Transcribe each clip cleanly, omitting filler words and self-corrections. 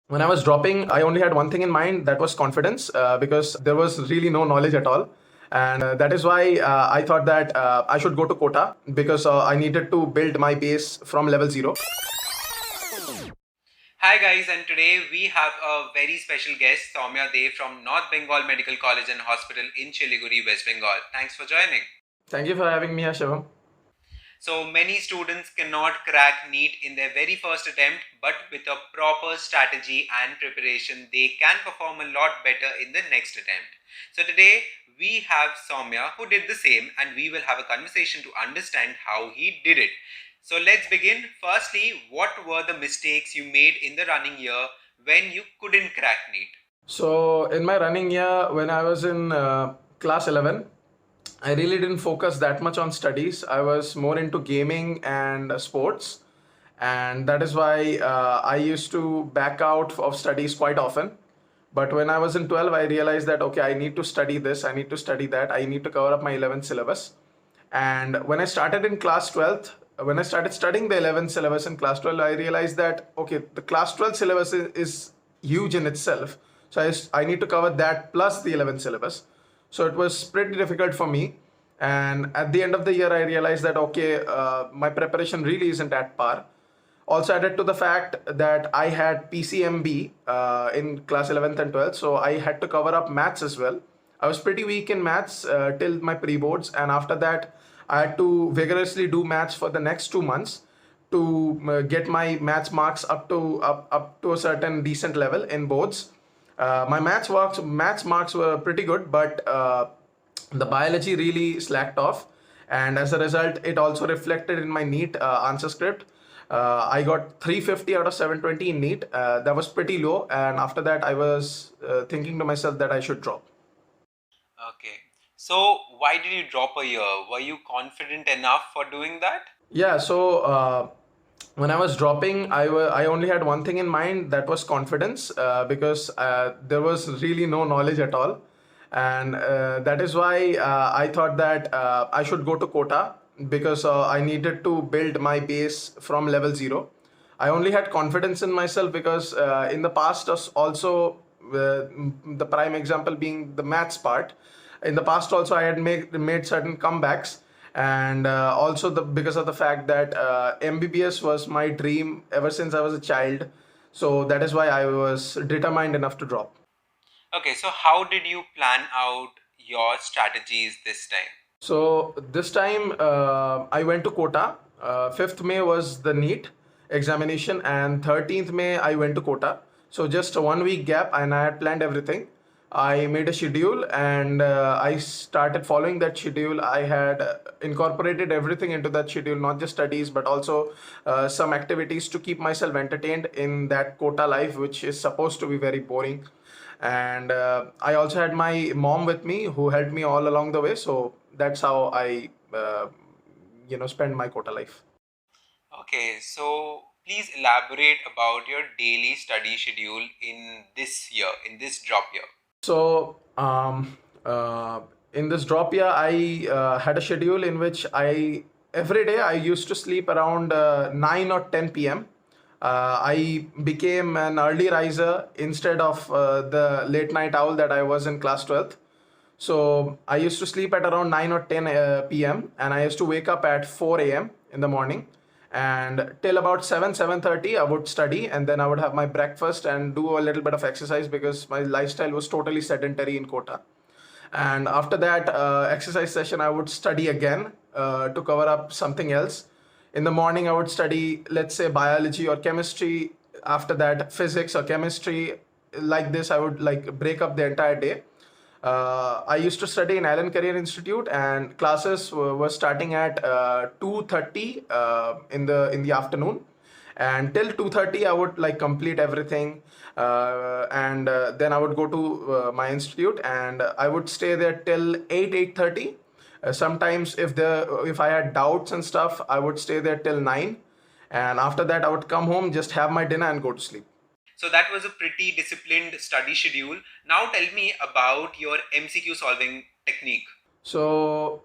When I was dropping, I only had one thing in mind, that was confidence, because there was really no knowledge at all. And that is why I thought that I should go to Kota because I needed to build my base from level 0. Hi guys, and today we have a very special guest, Soumya Dey from North Bengal Medical College and Hospital in Siliguri, West Bengal. Thanks for joining. Thank you for having me here, Shivam. So many students cannot crack NEET in their very first attempt, but with a proper strategy and preparation, they can perform a lot better in the next attempt. So today we have Soumya who did the same, and we will have a conversation to understand how he did it. So let's begin. Firstly, what were the mistakes you made in the running year when you couldn't crack NEET? So, in my running year, when I was in class 11, I really didn't focus that much on studies. I was more into gaming and sports. And that is why I used to back out of studies quite often. But when I was in 12, I realized that, okay, I need to study this, I need to study that, I need to cover up my 11th syllabus. And when I started in class 12th, when I started studying the 11th syllabus in class 12, I realized that, okay, the class 12 syllabus is huge in itself. So I need to cover that plus the 11th syllabus. So it was pretty difficult for me. And at the end of the year, I realized that, okay, my preparation really isn't at par. Also added to the fact that I had PCMB in class 11th and 12th, so I had to cover up maths as well. I was pretty weak in maths till my pre-boards, and after that, I had to vigorously do maths for the next 2 months to get my maths marks up to a certain decent level in boards. My maths marks were pretty good, but the biology really slacked off, and as a result, it also reflected in my NEET answer script. I got 350 out of 720 in NEET. That was pretty low, and after that, I was thinking to myself that I should drop. Okay. So why did you drop a year? Were you confident enough for doing that? Yeah, so when I was dropping, I only had one thing in mind, that was confidence, because there was really no knowledge at all. And that is why I thought that I should go to Kota because I needed to build my base from level 0. I only had confidence in myself because in the past, also the prime example being the maths part. In the past, also I had made certain comebacks, and also because of the fact that MBBS was my dream ever since I was a child. So that is why I was determined enough to drop. Okay, so how did you plan out your strategies this time? So this time I went to Kota. 5th May was the NEET examination, and 13th May I went to Kota. So just a 1 week gap, and I had planned everything. I made a schedule, and I started following that schedule. I had incorporated everything into that schedule, not just studies, but also some activities to keep myself entertained in that Kota life, which is supposed to be very boring. And I also had my mom with me who helped me all along the way. So that's how I spend my Kota life. Okay, so please elaborate about your daily study schedule in this year, in this drop year. So in this drop year, I had a schedule in which I every day I used to sleep around 9 or 10 p.m. I became an early riser instead of the late night owl that I was in class 12th. So I used to sleep at around 9 or 10 p.m. and I used to wake up at 4 a.m. in the morning. And till about 7:30, I would study, and then I would have my breakfast and do a little bit of exercise because my lifestyle was totally sedentary in Kota. And after that exercise session, I would study again to cover up something else. In the morning, I would study, let's say, biology or chemistry. After that, physics or chemistry. Like this, I would like break up the entire day. I used to study in Allen Career Institute, and classes were starting at 2:30 in the afternoon, and till 2:30 I would like complete everything, and then I would go to my institute, and I would stay there till 8:30. Sometimes if I had doubts and stuff, I would stay there till 9, and after that I would come home, just have my dinner and go to sleep. So that was a pretty disciplined study schedule. Now tell me about your MCQ solving technique. So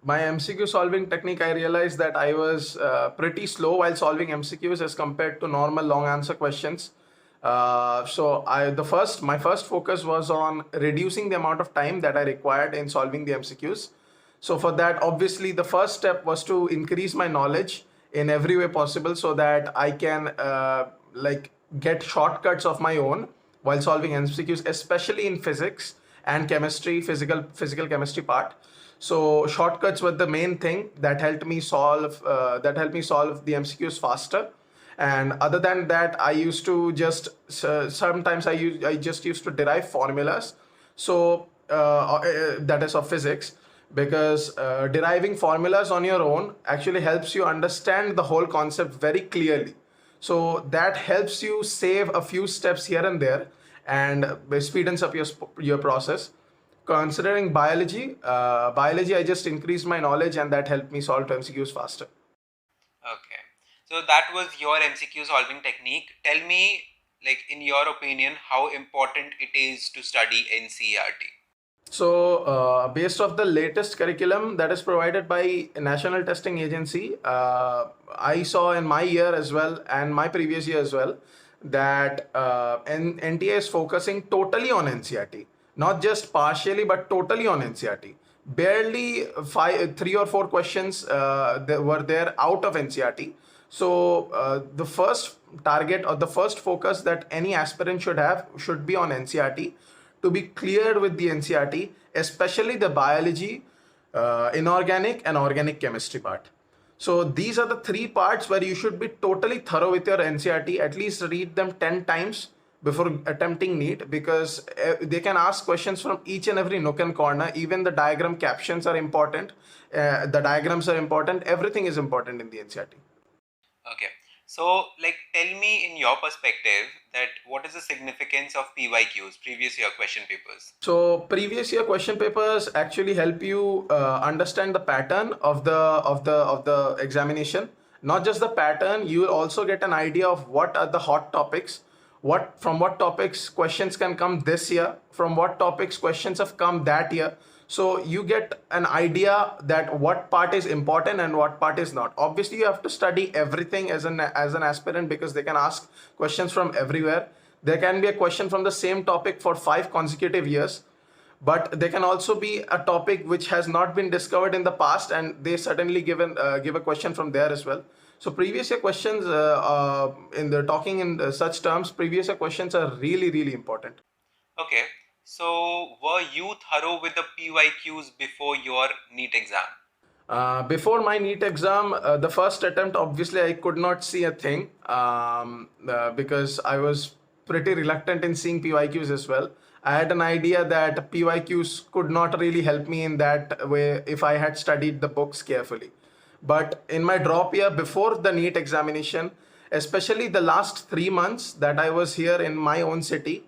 my MCQ solving technique, I realized that I was pretty slow while solving MCQs as compared to normal long answer questions. My first focus was on reducing the amount of time that I required in solving the MCQs. So for that, obviously, the first step was to increase my knowledge in every way possible so that I can get shortcuts of my own while solving MCQs, especially in physics and chemistry, physical chemistry part. So shortcuts were the main thing that helped me solve the MCQs faster. And other than that, I used to just sometimes I just used to derive formulas. So that is of physics, because deriving formulas on your own actually helps you understand the whole concept very clearly. So that helps you save a few steps here and there, and speeds up your process. Considering biology, I just increased my knowledge, and that helped me solve MCQs faster. Okay. So that was your MCQ solving technique. Tell me, like, in your opinion, how important it is to study NCRT. So, based off the latest curriculum that is provided by National Testing Agency, I saw in my year as well and my previous year as well that NTA is focusing totally on NCRT, not just partially but totally on NCRT. Barely three or four questions that were there out of NCRT. So the first target or the first focus that any aspirant should have should be on NCRT, to be cleared with the NCRT, especially the biology, inorganic and organic chemistry part. So these are the three parts where you should be totally thorough with your NCRT. At least read them 10 times before attempting NEET, because they can ask questions from each and every nook and corner. Even the diagram captions are important. The diagrams are important. Everything is important in the NCRT. Okay. So, like, tell me in your perspective that what is the significance of PYQs, previous year question papers? So previous year question papers actually help you understand the pattern of the examination. Not just the pattern, you will also get an idea of what are the hot topics, what topics questions can come this year, from what topics questions have come that year. So you get an idea that what part is important and what part is not. Obviously, you have to study everything as an aspirant, because they can ask questions from everywhere. There can be a question from the same topic for 5 consecutive years, but there can also be a topic which has not been discovered in the past, and they suddenly give a question from there as well. So previous year questions, in the talking in such terms, previous year questions are really important. Okay. So, were you thorough with the PYQs before your NEET exam? Before my NEET exam, the first attempt, obviously, I could not see a thing, because I was pretty reluctant in seeing PYQs as well. I had an idea that PYQs could not really help me in that way if I had studied the books carefully. But in my drop year before the NEET examination, especially the last 3 months that I was here in my own city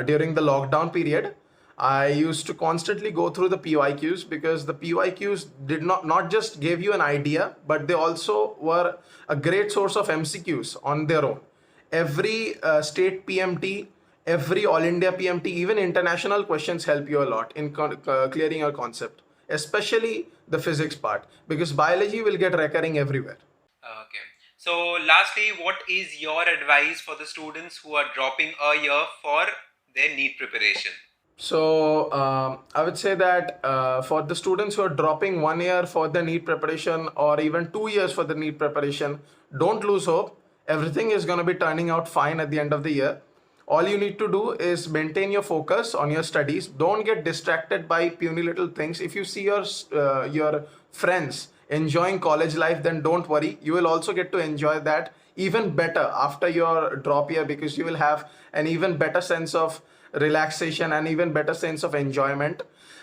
during the lockdown period, I used to constantly go through the PYQs, because the PYQs did not just give you an idea, but they also were a great source of MCQs on their own. Every state PMT, every All India PMT, even international questions help you a lot in clearing your concept, especially the physics part, because biology will get recurring everywhere. Okay. So, lastly, what is your advice for the students who are dropping a year for their NEET preparation? So I would say that for the students who are dropping 1 year for the NEET preparation, or even 2 years for the NEET preparation, don't lose hope. Everything is going to be turning out fine at the end of the year. All you need to do is maintain your focus on your studies. Don't get distracted by puny little things. If you see your friends enjoying college life, then don't worry. You will also get to enjoy that even better after your drop year, because you will have an even better sense of relaxation and even better sense of enjoyment.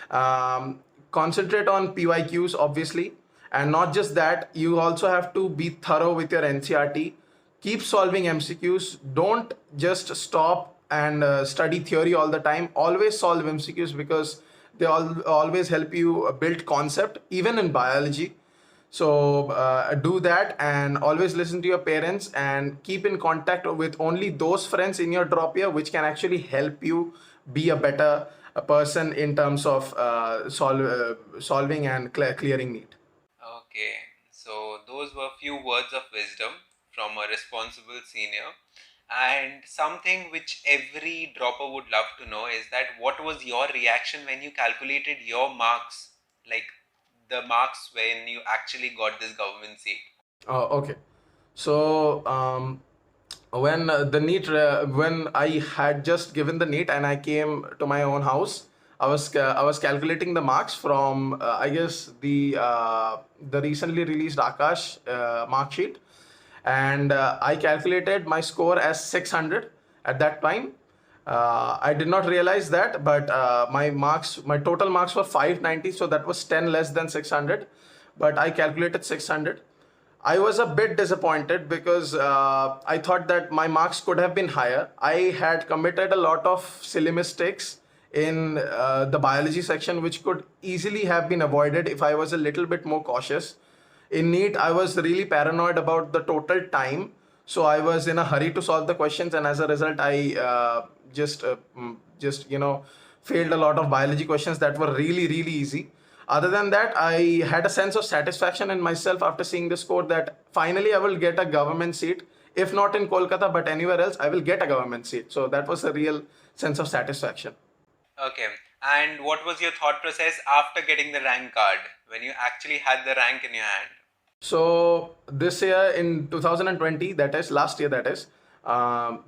Concentrate on PYQs, obviously, and not just that, you also have to be thorough with your NCRT. Keep solving MCQs. Don't just stop and study theory all the time. Always solve MCQs, because they always help you build concept, even in biology. So do that, and always listen to your parents, and keep in contact with only those friends in your drop year which can actually help you be a better person in terms of solving and clearing NEET. Okay, so those were few words of wisdom from a responsible senior. And something which every dropper would love to know is that what was your reaction when you calculated your marks, like the marks when you actually got this government seat? Okay. So when the NEET, when I had just given the NEET and I came to my own house, I was calculating the marks from I guess the recently released Akash mark sheet, and I calculated my score as 600 at that time. I did not realize that, but my total marks were 590, so that was 10 less than 600. But I calculated 600. I was a bit disappointed because I thought that my marks could have been higher. I had committed a lot of silly mistakes in the biology section, which could easily have been avoided if I was a little bit more cautious. In NEET, I was really paranoid about the total time. So I was in a hurry to solve the questions, and as a result, I just failed a lot of biology questions that were really really easy. Other than that, I had a sense of satisfaction in myself after seeing the score that finally I will get a government seat. If not in Kolkata, but anywhere else, I will get a government seat. So that was a real sense of satisfaction. Okay. And what was your thought process after getting the rank card when you actually had the rank in your hand? So this year in 2020, that is last year, that is,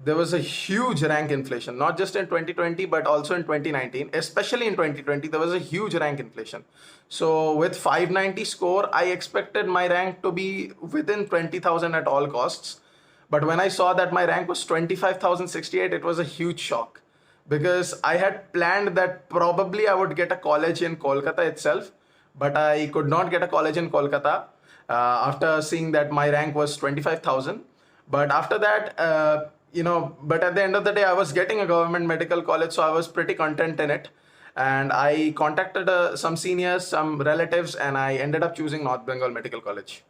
there was a huge rank inflation, not just in 2020, but also in 2019, especially in 2020, there was a huge rank inflation. So with 590 score, I expected my rank to be within 20,000 at all costs. But when I saw that my rank was 25,068, it was a huge shock because I had planned that probably I would get a college in Kolkata itself, but I could not get a college in Kolkata after seeing that my rank was 25,000. But after that, but at the end of the day, I was getting a government medical college, so I was pretty content in it. And I contacted some seniors, some relatives, and I ended up choosing North Bengal Medical College.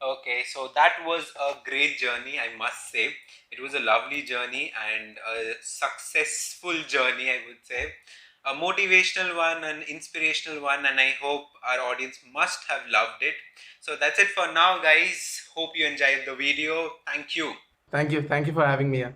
Okay, so that was a great journey, I must say. It was a lovely journey and a successful journey, I would say. A motivational one, an inspirational one, and I hope our audience must have loved it. So that's it for now, guys. Hope you enjoyed the video. Thank you. Thank you. Thank you for having me here.